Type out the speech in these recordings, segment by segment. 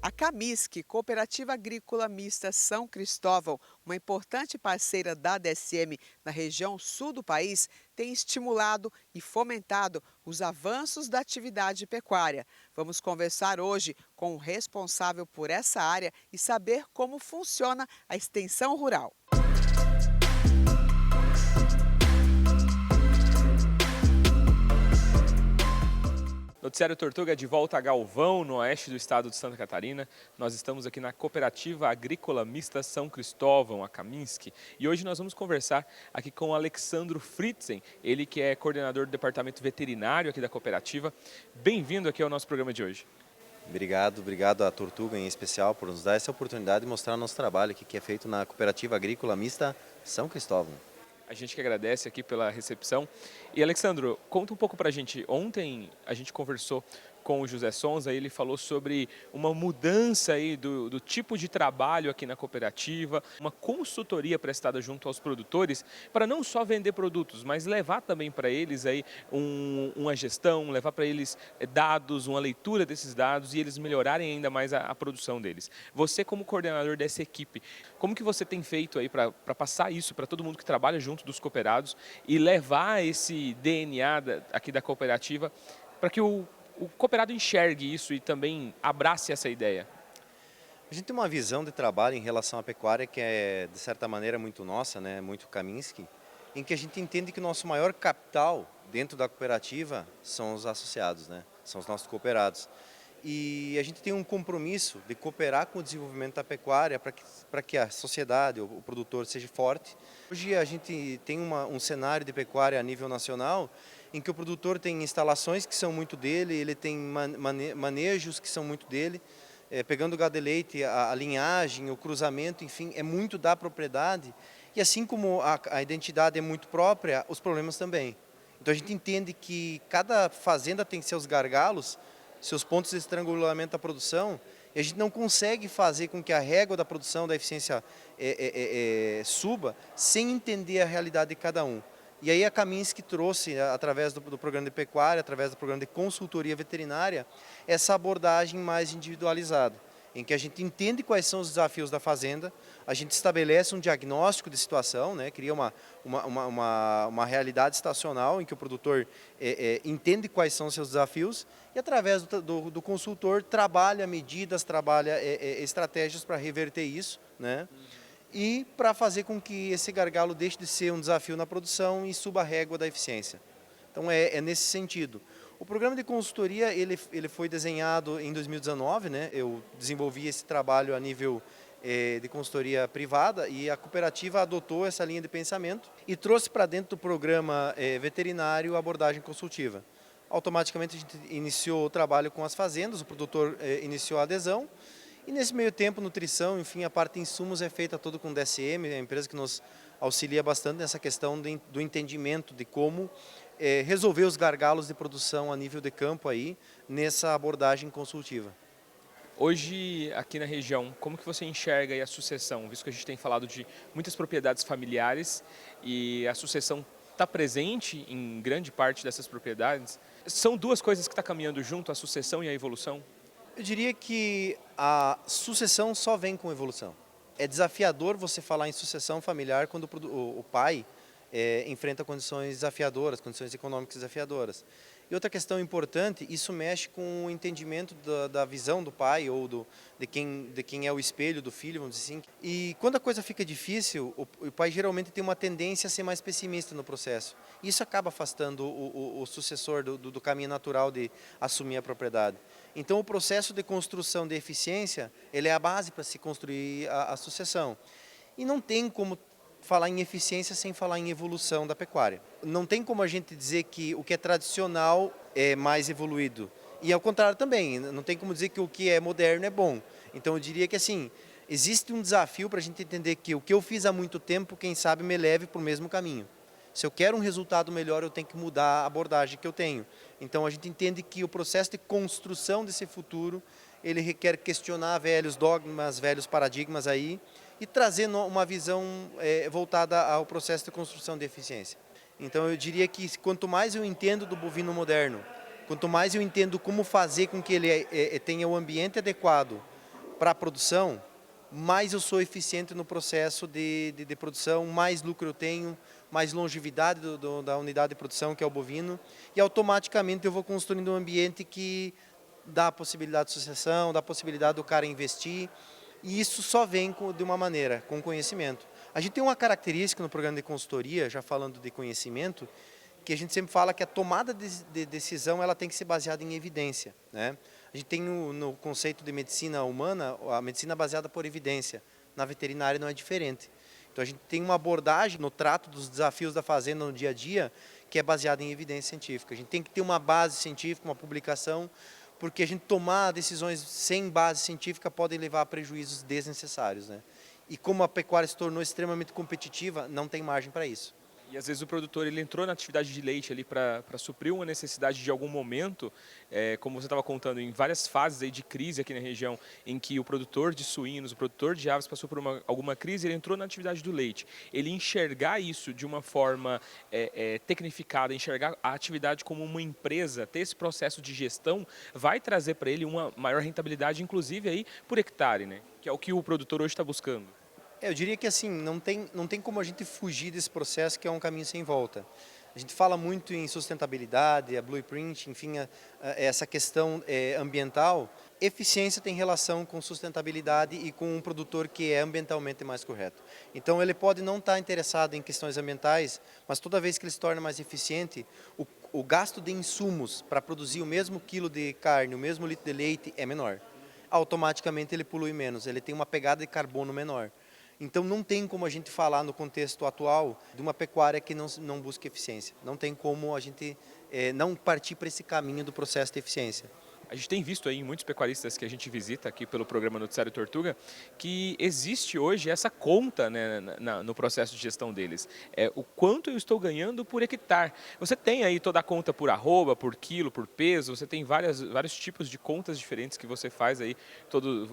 A Camisc, Cooperativa Agrícola Mista São Cristóvão, uma importante parceira da DSM na região sul do país, tem estimulado e fomentado os avanços da atividade pecuária. Vamos conversar hoje com o responsável por essa área e saber como funciona a extensão rural. Noticiário Tortuga de volta a Galvão, no oeste do estado de Santa Catarina. Nós estamos aqui na Cooperativa Agrícola Mista São Cristóvão, a Camisc, e hoje nós vamos conversar aqui com o Alexandro Fritzen, ele que é coordenador do departamento veterinário aqui da cooperativa. Bem-vindo aqui ao nosso programa de hoje. Obrigado à Tortuga em especial por nos dar essa oportunidade de mostrar o nosso trabalho aqui que é feito na Cooperativa Agrícola Mista São Cristóvão. A gente que agradece aqui pela recepção. E, Alexandro, conta um pouco pra gente. Ontem a gente conversou com o José Sonza, ele falou sobre uma mudança aí do tipo de trabalho aqui na cooperativa, uma consultoria prestada junto aos produtores para não só vender produtos, mas levar também para eles aí uma gestão, levar para eles dados, uma leitura desses dados e eles melhorarem ainda mais a produção deles. Você como coordenador dessa equipe, como que você tem feito aí para passar isso para todo mundo que trabalha junto dos cooperados e levar esse DNA aqui da cooperativa para que o cooperado enxergue isso e também abrace essa ideia? A gente tem uma visão de trabalho em relação à pecuária que é, de certa maneira, muito nossa, né? Muito Camisc, em que a gente entende que o nosso maior capital dentro da cooperativa são os associados, né? São os nossos cooperados. E a gente tem um compromisso de cooperar com o desenvolvimento da pecuária para que a sociedade, o produtor, seja forte. Hoje a gente tem um cenário de pecuária a nível nacional em que o produtor tem instalações que são muito dele, ele tem manejos que são muito dele, pegando o gado de leite, a linhagem, o cruzamento, enfim, é muito da propriedade. E assim como a identidade é muito própria, os problemas também. Então a gente entende que cada fazenda tem seus gargalos, seus pontos de estrangulamento da produção, e a gente não consegue fazer com que a régua da produção, da eficiência suba, sem entender a realidade de cada um. E aí a Camisc trouxe, através do programa de pecuária, através do programa de consultoria veterinária, essa abordagem mais individualizada, em que a gente entende quais são os desafios da fazenda, a gente estabelece um diagnóstico de situação, né, cria uma realidade estacional em que o produtor entende quais são os seus desafios e, através do consultor, trabalha medidas, trabalha estratégias para reverter isso, né? E para fazer com que esse gargalo deixe de ser um desafio na produção e suba a régua da eficiência. Então é nesse sentido. O programa de consultoria ele foi desenhado em 2019, né? Eu desenvolvi esse trabalho a nível de consultoria privada e a cooperativa adotou essa linha de pensamento e trouxe para dentro do programa veterinário a abordagem consultiva. Automaticamente a gente iniciou o trabalho com as fazendas, o produtor iniciou a adesão. E nesse meio tempo, nutrição, enfim, a parte de insumos é feita todo com DSM, a empresa que nos auxilia bastante nessa questão do entendimento de como resolver os gargalos de produção a nível de campo aí, nessa abordagem consultiva. Hoje, aqui na região, como que você enxerga aí a sucessão? Visto que a gente tem falado de muitas propriedades familiares e a sucessão está presente em grande parte dessas propriedades, são duas coisas que estão caminhando junto, a sucessão e a evolução? Eu diria que a sucessão só vem com evolução. É desafiador você falar em sucessão familiar quando o pai enfrenta condições desafiadoras, condições econômicas desafiadoras. E outra questão importante, isso mexe com o entendimento da visão do pai ou de quem é o espelho do filho, vamos dizer assim. E quando a coisa fica difícil, o pai geralmente tem uma tendência a ser mais pessimista no processo. Isso acaba afastando o sucessor do caminho natural de assumir a propriedade. Então o processo de construção de eficiência, ele é a base para se construir a sucessão. E não tem como falar em eficiência sem falar em evolução da pecuária. Não tem como a gente dizer que o que é tradicional é mais evoluído. E ao contrário também, não tem como dizer que o que é moderno é bom. Então eu diria que assim, existe um desafio para a gente entender que o que eu fiz há muito tempo, quem sabe me leve para o mesmo caminho. Se eu quero um resultado melhor, eu tenho que mudar a abordagem que eu tenho. Então a gente entende que o processo de construção desse futuro, ele requer questionar velhos dogmas, velhos paradigmas aí, e trazer uma visão voltada ao processo de construção de eficiência. Então eu diria que quanto mais eu entendo do bovino moderno, quanto mais eu entendo como fazer com que ele tenha o ambiente adequado para a produção, mais eu sou eficiente no processo de produção, mais lucro eu tenho, mais longevidade da unidade de produção, que é o bovino, e automaticamente eu vou construindo um ambiente que dá a possibilidade de sucessão, dá a possibilidade do cara investir, e isso só vem de uma maneira, com conhecimento. A gente tem uma característica no programa de consultoria, já falando de conhecimento, que a gente sempre fala que a tomada de decisão ela tem que ser baseada em evidência, né? A gente tem no conceito de medicina humana, a medicina baseada por evidência. Na veterinária não é diferente. Então a gente tem uma abordagem no trato dos desafios da fazenda no dia a dia que é baseada em evidência científica. A gente tem que ter uma base científica, uma publicação, porque a gente tomar decisões sem base científica pode levar a prejuízos desnecessários, né? E como a pecuária se tornou extremamente competitiva, não tem margem para isso. E às vezes o produtor ele entrou na atividade de leite ali para suprir uma necessidade de algum momento, como você estava contando, em várias fases aí de crise aqui na região, em que o produtor de suínos, o produtor de aves passou por alguma crise, ele entrou na atividade do leite. Ele enxergar isso de uma forma tecnificada, enxergar a atividade como uma empresa, ter esse processo de gestão, vai trazer para ele uma maior rentabilidade, inclusive aí por hectare, né? Que é o que o produtor hoje está buscando. Eu diria que assim, não tem como a gente fugir desse processo que é um caminho sem volta. A gente fala muito em sustentabilidade, a blueprint, enfim, essa questão ambiental. Eficiência tem relação com sustentabilidade e com um produtor que é ambientalmente mais correto. Então ele pode não estar interessado em questões ambientais, mas toda vez que ele se torna mais eficiente, o gasto de insumos para produzir o mesmo quilo de carne, o mesmo litro de leite é menor. Automaticamente ele polui menos, ele tem uma pegada de carbono menor. Então não tem como a gente falar no contexto atual de uma pecuária que não busca eficiência. Não tem como a gente não partir para esse caminho do processo de eficiência. A gente tem visto aí em muitos pecuaristas que a gente visita aqui pelo programa Noticiário Tortuga que existe hoje essa conta, né, no processo de gestão deles. O quanto eu estou ganhando por hectare. Você tem aí toda a conta por arroba, por quilo, por peso, você tem vários tipos de contas diferentes que você faz aí,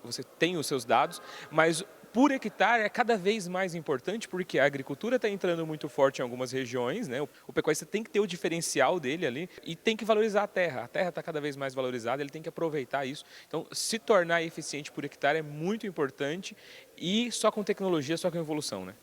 você tem os seus dados, mas por hectare é cada vez mais importante porque a agricultura está entrando muito forte em algumas regiões, né? O pecuarista tem que ter o diferencial dele ali e tem que valorizar a terra. A terra está cada vez mais valorizada, ele tem que aproveitar isso. Então, se tornar eficiente por hectare é muito importante e só com tecnologia, só com evolução, né?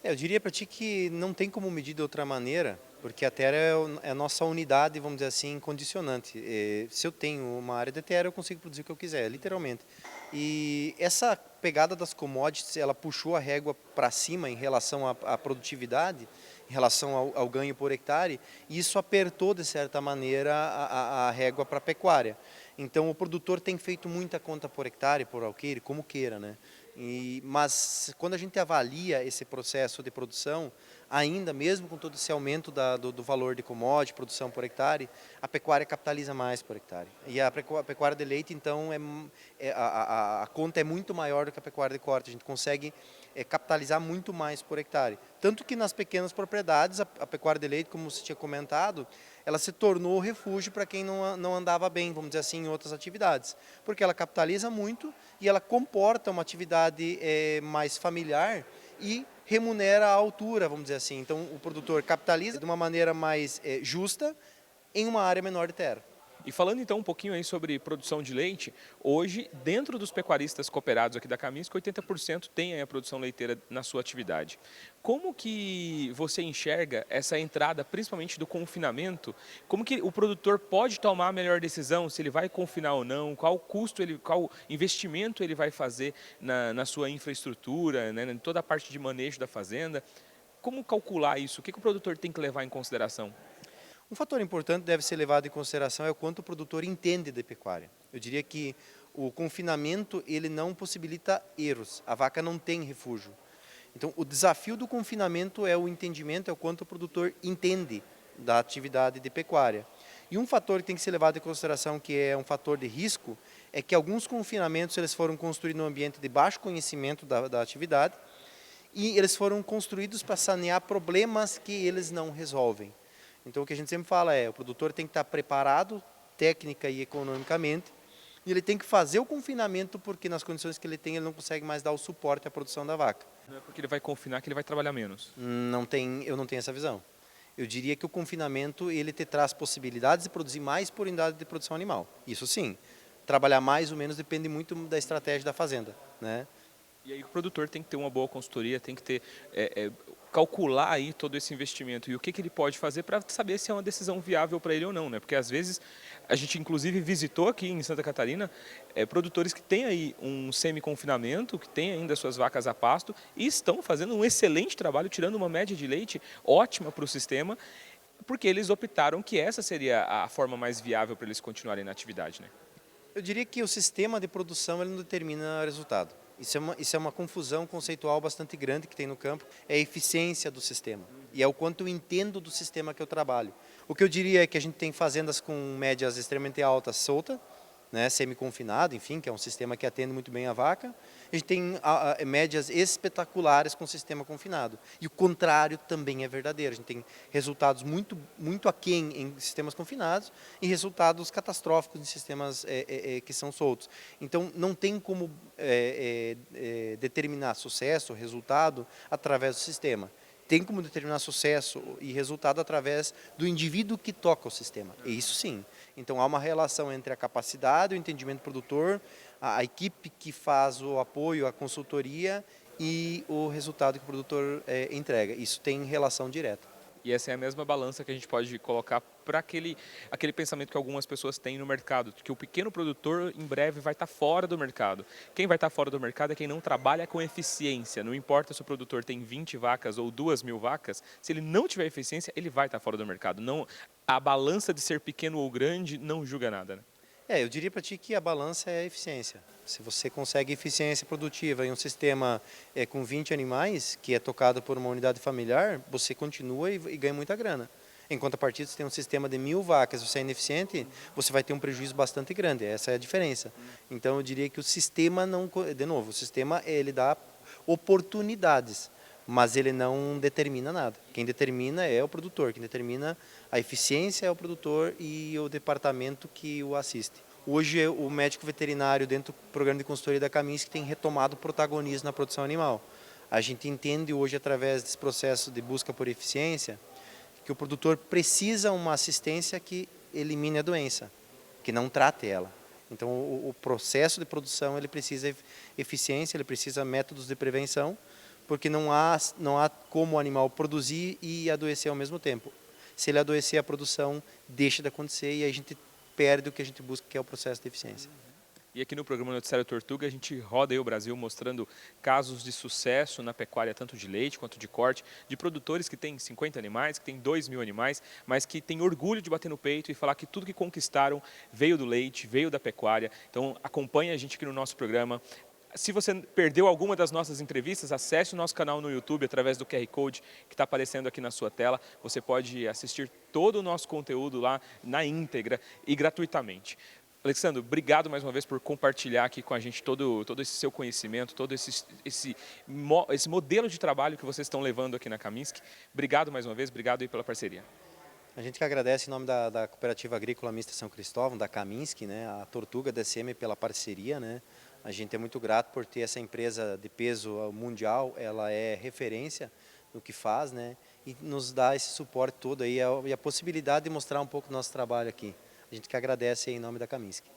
Eu diria para ti que não tem como medir de outra maneira, porque a terra é a nossa unidade, vamos dizer assim, condicionante. Se eu tenho uma área de terra, eu consigo produzir o que eu quiser, literalmente. E essa pegada das commodities, ela puxou a régua para cima em relação à produtividade, em relação ao ganho por hectare, e isso apertou, de certa maneira, a régua para a pecuária. Então, o produtor tem feito muita conta por hectare, por alqueire, como queira, né? Mas quando a gente avalia esse processo de produção, ainda mesmo com todo esse aumento do valor de commodity, produção por hectare, a pecuária capitaliza mais por hectare. E a pecuária de leite, então, a conta é muito maior do que a pecuária de corte. A gente consegue capitalizar muito mais por hectare. Tanto que nas pequenas propriedades, a pecuária de leite, como você tinha comentado, ela se tornou refúgio para quem não andava bem, vamos dizer assim, em outras atividades. Porque ela capitaliza muito e ela comporta uma atividade mais familiar e remunera à altura, vamos dizer assim. Então, o produtor capitaliza de uma maneira mais justa em uma área menor de terra. E falando então um pouquinho aí sobre produção de leite, hoje, dentro dos pecuaristas cooperados aqui da Kaminski, 80% tem aí a produção leiteira na sua atividade. Como que você enxerga essa entrada, principalmente do confinamento? Como que o produtor pode tomar a melhor decisão, se ele vai confinar ou não, qual custo, qual investimento ele vai fazer na sua infraestrutura, né, em toda a parte de manejo da fazenda? Como calcular isso? O que o produtor tem que levar em consideração? Um fator importante deve ser levado em consideração é o quanto o produtor entende de pecuária. Eu diria que o confinamento ele não possibilita erros, a vaca não tem refúgio. Então, o desafio do confinamento é o entendimento, é o quanto o produtor entende da atividade de pecuária. E um fator que tem que ser levado em consideração, que é um fator de risco, é que alguns confinamentos eles foram construídos num ambiente de baixo conhecimento da atividade e eles foram construídos para sanear problemas que eles não resolvem. Então, o que a gente sempre fala é, o produtor tem que estar preparado, técnica e economicamente, e ele tem que fazer o confinamento porque nas condições que ele tem, ele não consegue mais dar o suporte à produção da vaca. Não é porque ele vai confinar que ele vai trabalhar menos. Eu não tenho essa visão. Eu diria que o confinamento, ele te traz possibilidades de produzir mais por unidade de produção animal. Isso sim. trabalhar mais ou menos depende muito da estratégia da fazenda, né? E aí o produtor tem que ter uma boa consultoria, tem que ter, calcular aí todo esse investimento e o que ele pode fazer para saber se é uma decisão viável para ele ou não, né? Porque às vezes a gente inclusive visitou aqui em Santa Catarina produtores que têm aí um semi-confinamento, que têm ainda suas vacas a pasto e estão fazendo um excelente trabalho, tirando uma média de leite ótima para o sistema, porque eles optaram que essa seria a forma mais viável para eles continuarem na atividade, né? Eu diria que o sistema de produção ele não determina o resultado. Isso é uma confusão conceitual bastante grande que tem no campo, é a eficiência do sistema. E é o quanto eu entendo do sistema que eu trabalho. O que eu diria é que a gente tem fazendas com médias extremamente altas solta, né, semi-confinado, enfim, que é um sistema que atende muito bem a vaca. A gente tem médias espetaculares com sistema confinado. E o contrário também é verdadeiro. A gente tem resultados muito aquém em sistemas confinados e resultados catastróficos em sistemas que são soltos. Então, não tem como determinar sucesso, resultado, através do sistema. Tem como determinar sucesso e resultado através do indivíduo que toca o sistema. E isso sim. Então há uma relação entre a capacidade, o entendimento do produtor, a equipe que faz o apoio, a consultoria e o resultado que o produtor entrega. Isso tem relação direta. E essa é a mesma balança que a gente pode colocar para aquele pensamento que algumas pessoas têm no mercado, que o pequeno produtor em breve vai estar fora do mercado. Quem vai estar fora do mercado é quem não trabalha com eficiência. Não importa se o produtor tem 20 vacas ou 2.000 vacas, se ele não tiver eficiência, ele vai estar fora do mercado. Não, a balança de ser pequeno ou grande não julga nada, né? Eu diria para ti que a balança é a eficiência. Se você consegue eficiência produtiva em um sistema com 20 animais, que é tocado por uma unidade familiar, você continua e ganha muita grana. Em contrapartida, se tem um sistema de 1.000 vacas, você é ineficiente, você vai ter um prejuízo bastante grande. Essa é a diferença. Então, eu diria que o sistema não... De novo, o sistema ele dá oportunidades, mas ele não determina nada. Quem determina é o produtor, quem determina a eficiência é o produtor e o departamento que o assiste. Hoje, o médico veterinário dentro do programa de consultoria da Kaminski tem retomado o protagonismo na produção animal. A gente entende hoje, através desse processo de busca por eficiência, que o produtor precisa uma assistência que elimine a doença, que não trate ela. Então, o processo de produção ele precisa eficiência, ele precisa métodos de prevenção, porque não há como o animal produzir e adoecer ao mesmo tempo. Se ele adoecer, a produção deixa de acontecer e a gente perde o que a gente busca, que é o processo de eficiência. E aqui no programa Noticiário Tortuga a gente roda aí o Brasil mostrando casos de sucesso na pecuária, tanto de leite quanto de corte, de produtores que têm 50 animais, que têm 2.000 animais, mas que têm orgulho de bater no peito e falar que tudo que conquistaram veio do leite, veio da pecuária. Então acompanha a gente aqui no nosso programa. Se você perdeu alguma das nossas entrevistas, acesse o nosso canal no YouTube através do QR Code que está aparecendo aqui na sua tela. Você pode assistir todo o nosso conteúdo lá na íntegra e gratuitamente. Alexandro, obrigado mais uma vez por compartilhar aqui com a gente todo esse seu conhecimento, todo esse modelo de trabalho que vocês estão levando aqui na Kaminski. Obrigado mais uma vez, obrigado aí pela parceria. A gente que agradece em nome da Cooperativa Agrícola Mista São Cristóvão, da Kaminski, né, a Tortuga DSM pela parceria, né. A gente é muito grato por ter essa empresa de peso mundial, ela é referência no que faz, né, e nos dá esse suporte todo aí e a possibilidade de mostrar um pouco do nosso trabalho aqui. A gente que agradece aí em nome da Kaminski.